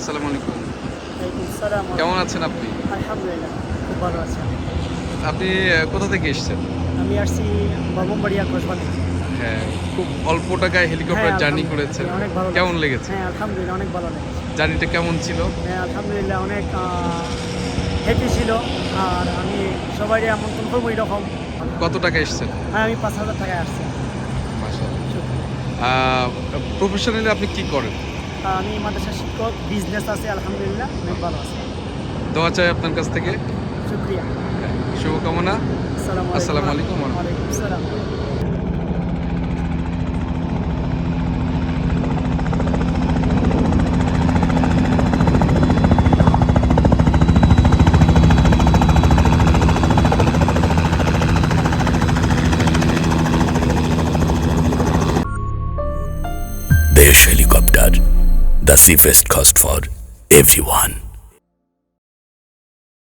আসসালামু আলাইকুম। ওয়ালাইকুম আসসালাম। কেমন আছেন আপনি? আলহামদুলিল্লাহ, খুব ভালো আছি আমি। আপনি কোথা থেকে এসেছেন? আমি আসছি ব্রাহ্মণবাড়িয়া কসবা থেকে। হ্যাঁ, খুব অল্প টাকায় হেলিকপ্টার জার্নি করেছেন। অনেক ভালো কেমন লাগছে। লেগেছে? হ্যাঁ, আলহামদুলিল্লাহ অনেক ভালো লেগেছে। জার্নিটা কেমন ছিল? হ্যাঁ, আলহামদুলিল্লাহ অনেক হ্যাপি ছিল। আর আমি সবাইকে আমন্ত্রণ করবো এরকম। কত টাকা এসেছেন? হ্যাঁ, আমি ৫,০০০ টাকায় আসছি। মাশাআল্লাহ। প্রফেশনালি আপনি কি করেন? আমি মাদ্রাসা শিক্ষক, বিজনেস আছে আলহামদুলিল্লাহ, অনেক ভালো আছে। দোয়া চাই আপনার কাছ থেকে। শুকরিয়া। শুভকামনা। আসসালামু আলাইকুম। ওয়ালাইকুম আসসালাম। Desh Helicopter, the safest cost for everyone.